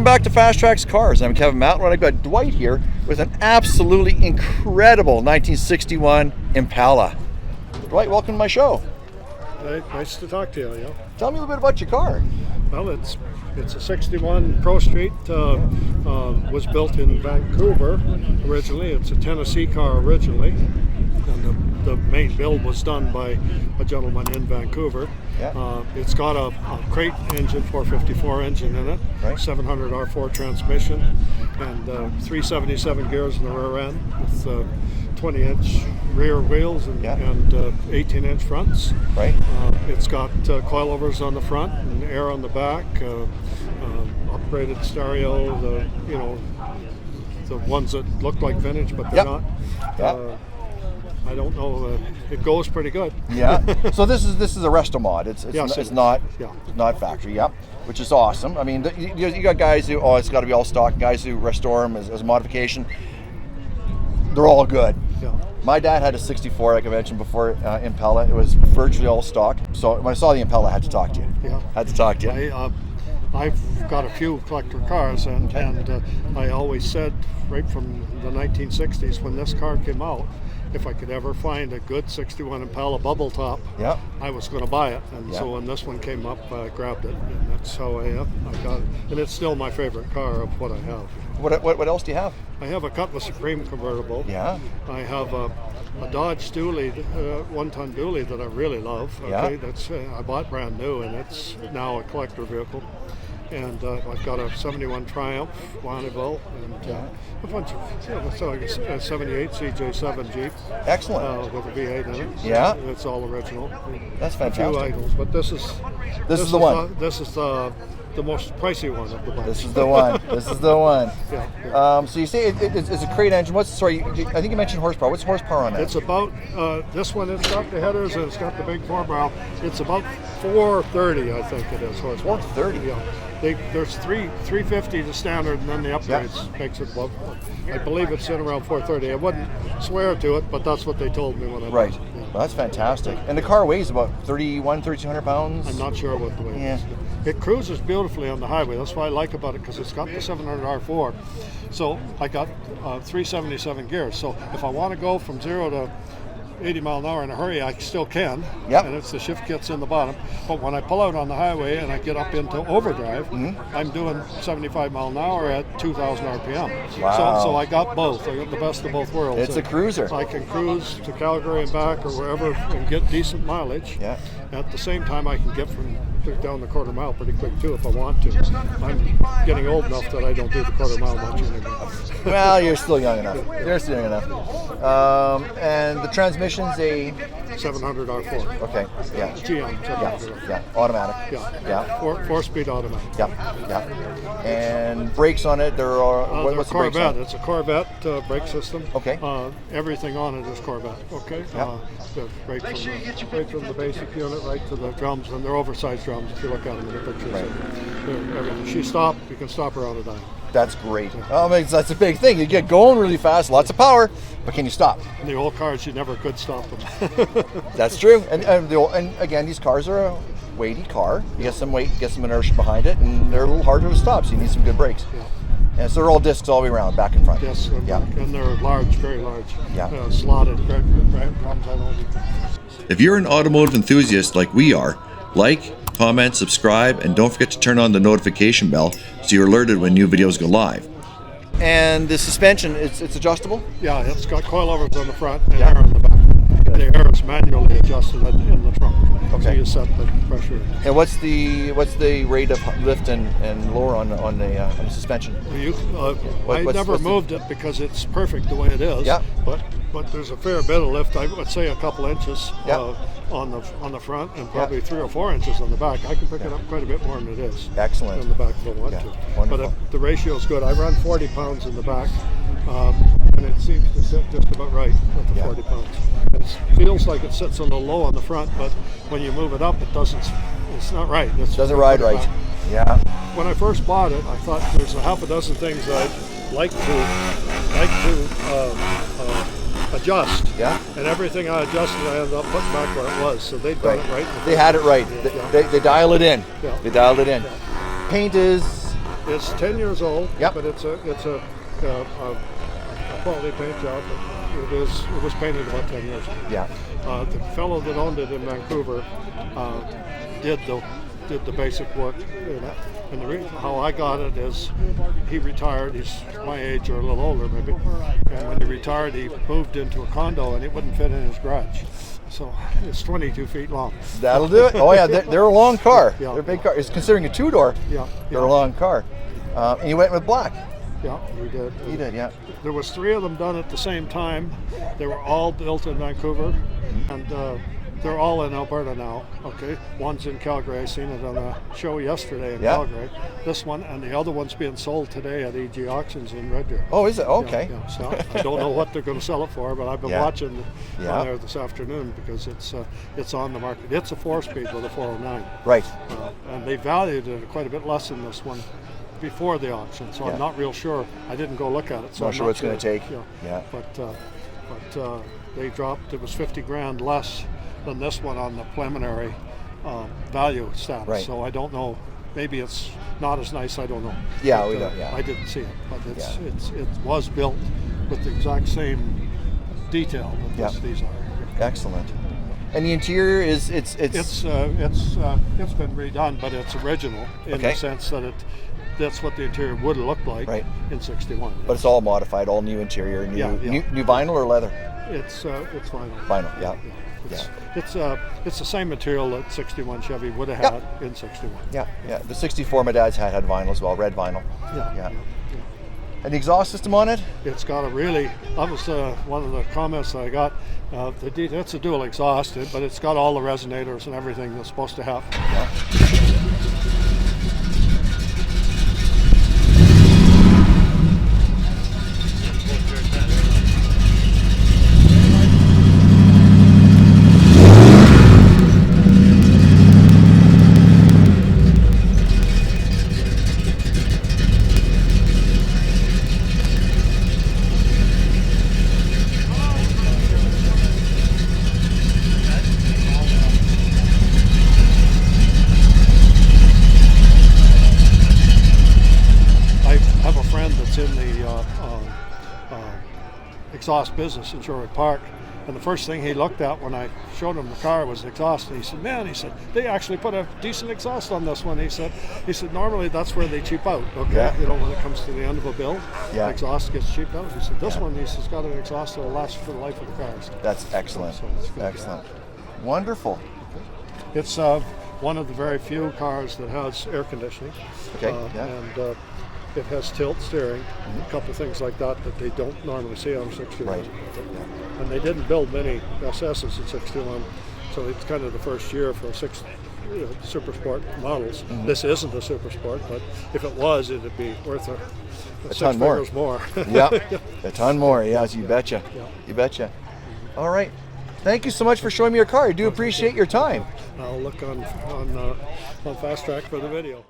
back to FasTrax Cars. I'm Kevin Matlo, and I've got Dwight here with an absolutely incredible 1961 Impala. Dwight, welcome to my show. Nice to talk to you. Yeah. Tell me a little bit about your car. Well, it's a 61 Pro Street. Was built in Vancouver originally. It's a Tennessee car originally, and the main build was done by a gentleman in Vancouver. Yeah. It's got a crate engine, 454 engine in it, Right. 700 R4 transmission, and 377 gears in the rear end with 20-inch rear wheels and 18-inch fronts. Right. It's got coilovers on the front and air on the back. Upgraded stereo. The ones that look like vintage, but they're not. Yeah. I don't know. It goes pretty good. Yeah. So this is a resto mod. It's not Yeah. not factory. Yeah. Which is awesome. I mean, you got guys who it's got to be all stock. Guys who restore them as a modification. They're all good. Yeah. My dad had a 64, like I mentioned before, Impala. It was virtually all stock. So when I saw the Impala, I had to talk to you. Yeah. Had to talk to you. I've got a few collector cars, and I always said right from the 1960s when this car came out, if I could ever find a good 61 Impala bubble top, I was going to buy it. And so when this one came up, I grabbed it, and that's how I got it. And it's still my favorite car of what I have. What else do you have? I have a Cutlass Supreme convertible. Yeah. I have a Dodge dually, one-ton dually that I really love. Okay, that's I bought brand new, and it's now a collector vehicle. And I've got a 71 Triumph Bonneville, and a bunch of a 78 CJ7 Jeep. Excellent. With a V8 in it. Yeah. It's all original. That's fantastic. A few items, but this is the one. This is the most pricey one of the bunch. This is the one. This is the one. Yeah. So you say it's a crate engine. I think you mentioned horsepower. What's horsepower on that? It's about this one. It's got the headers and it's got the big 4-barrel. It's about 430, I think it is horsepower. 430. Yeah. There's 350 to standard, and then the upgrades makes it above. I believe it's in around 430. I wouldn't swear to it, but that's what they told me when I bought it. Yeah. Well, that's fantastic. And the car weighs about 3,200 pounds. I'm not sure what the weight is. It cruises beautifully on the highway. That's what I like about it, because it's got the 700 R4. So I got 377 gears. So if I want to go from 0 to 80 mile an hour in a hurry, I still can. Yep. And it's the shift kits in the bottom. But when I pull out on the highway and I get up into overdrive, I'm doing 75 mile an hour at 2,000 RPM. Wow. So I got both. I got the best of both worlds. It's a cruiser. I can cruise to Calgary and back or wherever and get decent mileage. Yeah. At the same time, I can get down the quarter mile pretty quick too if I want to. I'm getting old enough that I don't do the quarter mile much anymore. Well, you're still young enough. You're still young enough. And the transmission's a 700 R4. Okay. Yeah. GM. 700 Yeah. Automatic. Yeah. Four-speed automatic. Yeah. And brakes on it. There are what's the brakes Corvette. on? It's a Corvette brake system. Okay. Everything on it is Corvette. Okay. Right from the basic unit right to the drums, and they're oversized drums. If you look at them in the pictures, everything. She stopped. You can stop her on a dime. That's great. That's a big thing. You get going really fast, lots of power, but can you stop? In the old cars, you never could stop them. That's true. And again, these cars are a weighty car. You get some weight, get some inertia behind it, and they're a little harder to stop, so you need some good brakes. Yeah. And so they're all discs all the way around, back and front. Yes, and they're large, very large. Yeah. Slotted drums. If you're an automotive enthusiast like we are, like, comment, subscribe, and don't forget to turn on the notification bell so you're alerted when new videos go live. And the suspension, it's adjustable? Yeah, it's got coilovers on the front and air on the back. The air is manually adjusted in the trunk. Okay. So you set the pressure. And what's the rate of lift and lower on the suspension? I never moved it because it's perfect the way it is. Yeah. But there's a fair bit of lift. I would say a couple inches on the front and probably 3 or 4 inches on the back. I can pick it up quite a bit more than it is. Excellent. On the back if I want to. Wonderful. But the ratio is good. I run 40 pounds in the back, and it seems to sit just about right at the 40 pounds. It feels like it sits a little low on the front, but when you move it up, it doesn't. It's not right. It doesn't ride right. Yeah. When I first bought it, I thought there's a half a dozen things that I'd like to adjust. Yeah. And everything I adjusted, I ended up putting back where it was. So they'd done it right. They had it right. They dial it in. Yeah. They dialed it in. Yeah. Paint is It's 10 years old. Yep. But it's a quality paint job. It was painted about 10 years ago. Yeah. The fellow that owned it in Vancouver did the basic work. And how I got it is he retired. He's my age or a little older maybe. And when he retired, he moved into a condo and it wouldn't fit in his garage. So it's 22 feet long. That'll do it. Oh yeah, they're a long car. Yeah. They're a big car. It's considering a two-door. Yeah. They're a long car. And you went with black. Yeah, we did. You did, yeah. There was 3 of them done at the same time. They were all built in Vancouver, and they're all in Alberta now. Okay, one's in Calgary. I seen it on a show yesterday in Calgary. This one and the other one's being sold today at EG Auctions in Red Deer. Oh, is it? Okay. Yeah, so I don't know what they're going to sell it for, but I've been watching on there this afternoon because it's on the market. It's a 4-speed with a 409. Right. And they valued it quite a bit less than this one before the auction, so I'm not real sure. I didn't go look at it, so Not I'm sure not what it's going to take. Yeah. But they dropped. It was 50 grand less than this one on the preliminary value status. Right. So I don't know. Maybe it's not as nice. I don't know. Yeah, But, we don't. Yeah. I didn't see it, but it was built with the exact same detail that these are. Excellent. And the interior is it's been redone, but it's original in the sense that that's what the interior would have looked like in '61. But it's all modified, all new interior, new vinyl or leather? It's vinyl. Vinyl, yeah. It's the same material that '61 Chevy would have had in '61. Yeah. The '64 my dad's had vinyl as well, red vinyl. Yeah. And the exhaust system on it? It's got a really, that was one of the comments that I got. It's a dual exhaust, but it's got all the resonators and everything that's supposed to have. In the exhaust business in Sherwood Park, and the first thing he looked at when I showed him the car was the exhaust, and he said, "Man," he said, "they actually put a decent exhaust on this one." He said, "Normally that's where they cheap out. Okay, when it comes to the end of a build, the exhaust gets cheaped out." He said, "This one," he says, "got an exhaust that will last for the life of the cars." That's excellent. So Excellent. Wonderful. It's one of the very few cars that has air conditioning. Okay. And it has tilt steering, a couple things like that they don't normally see on 61. Right. And they didn't build many SSs in 61, so it's kind of the first year for Super Sport models. This isn't a Super Sport, but if it was, it'd be worth a ton more. A ton more. Yes, you betcha. You betcha. All right. Thank you so much for showing me your car. I do appreciate your time. I'll look on FasTrax for the video.